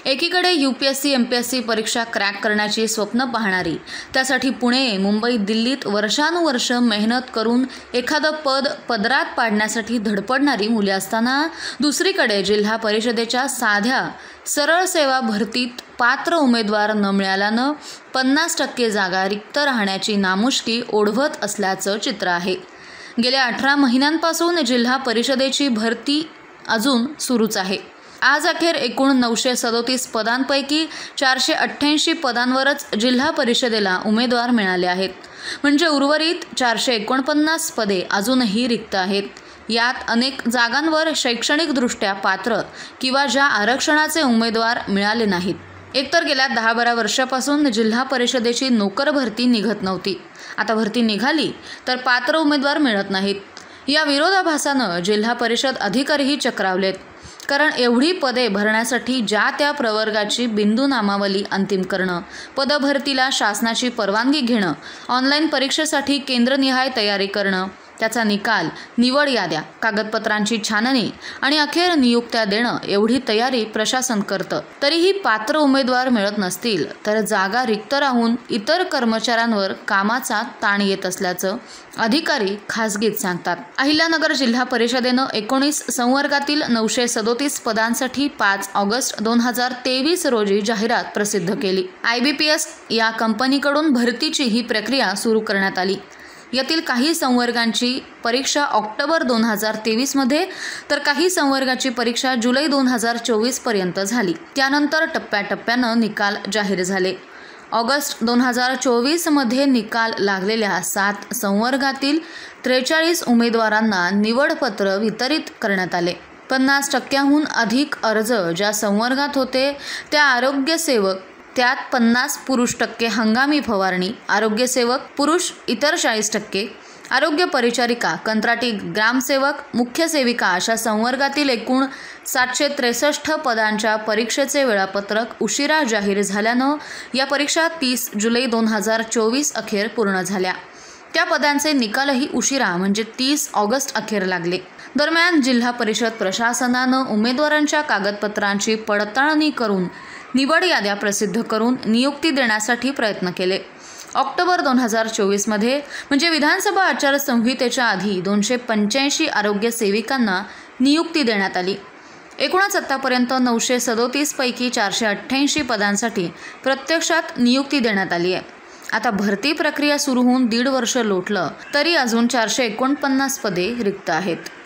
एकीकडे UPSC MPSC परीक्षा crack करण्याची स्वप्न पाहणारी, त्यासाठी पुणे, मुंबई, दिल्लीत वर्षानुवर्ष मेहनत करून एखादं पद पदरात पाडण्यासाठी धडपडणारी मुले असताना, दुसरीकडे जिल्हा परिषदेच्या साध्या सरळ सेवा भरतीत पात्र उमेदवार न मिळाल्यानं 50% जागा रिक्त राहण्याची नामुष्की ओढवत असल्याचं चित्र आहे। गेल्या 18 महिन्यांपासून जिल्हा परिषदेची भरती अजून सुरूच आहे। आज अखेर एकूण 937 पदांपैकी 488 पदांवरच जिल्हा परिषदेला उमेदवार मिळाले आहेत। म्हणजे उर्वरित 449 पदे अजूनही रिक्त आहेत। यात अनेक जागांवर शैक्षणिकदृष्ट्या पात्र किंवा ज्या आरक्षणाचे उमेदवार मिळाले नाहीत। एकतर गेल्या 10-12 वर्षापासून जिल्हा परिषदेची नोकर भरती निघत नव्हती। आता भरती निघाली तर पात्र उमेदवार मिळत नाहीत। या विरोधाभासानं जिल्हा परिषद अधिकारीही चक्रावलेत। कारण एवढी पदे भरण्यासाठी ज्या त्या प्रवर्गाची बिंदू नामावली अंतिम करणं, पदभरतीला शासनाची परवानगी घेणं, ऑनलाईन परीक्षेसाठी केंद्रनिहाय तयारी करणं, त्याचा निकाल, निवड याद्या, कागदपत्रांची छाननी आणि अखेर नियुक्त्या देणं, एवढी तयारी प्रशासन करतं। तरीही पात्र उमेदवार मिळत नसतील तर जागा रिक्त राहून इतर कर्मचाऱ्यांवर कामाचा ताण येत असल्याचं अधिकारी खासगीत सांगतात। अहिल्यानगर जिल्हा परिषदेनं 19 संवर्गातील 937 पदांसाठी 5 ऑगस्ट 2023 रोजी जाहिरात प्रसिद्ध केली। IBPS या कंपनीकडून भरतीची ही प्रक्रिया सुरू करण्यात आली। यातील काही संवर्गांची परीक्षा ऑक्टोबर 2023 मध्ये तर काही संवर्गाची परीक्षा जुलै 2024 पर्यंत झाली। त्यानंतर टप्प्याटप्प्यानं निकाल जाहीर झाले। ऑगस्ट 2024 मध्ये निकाल लागलेल्या 7 संवर्गातील 43 उमेदवारांना निवडपत्र वितरित करण्यात आले। 50%हून अधिक अर्ज ज्या संवर्गात होते त्या आरोग्यसेवक, त्यात 50 पुरुष टक्के हंगामी फवारणी, आरोग्यसेवक पुरुष इतर 40%, आरोग्य परिचारिका, कंत्राटी ग्रामसेवक, मुख्य सेविका अशा संवर्गातील एकूण 763 पदांच्या परीक्षेचे वेळापत्रक उशिरा जाहीर झाल्यानं या परीक्षा 30 जुलै 2024 अखेर पूर्ण झाल्या। त्या पदांचे निकालही उशिरा म्हणजे 30 ऑगस्ट अखेर लागले। दरम्यान जिल्हा परिषद प्रशासनानं उमेदवारांच्या कागदपत्रांची पडताळणी करून निवड याद्या प्रसिद्ध करून नियुक्ती देण्यासाठी प्रयत्न केले। ऑक्टोबर 2024 मध्ये म्हणजे विधानसभा आचारसंहितेच्या आधी 285 आरोग्य सेविकांना नियुक्ती देण्यात आली। एकूणच आतापर्यंत 937 पैकी 488 पदांसाठी प्रत्यक्षात नियुक्ती देण्यात आली आहे। आता भरती प्रक्रिया सुरू होऊन 1.5 वर्ष लोटलं तरी अजून 449 पदे रिक्त आहेत।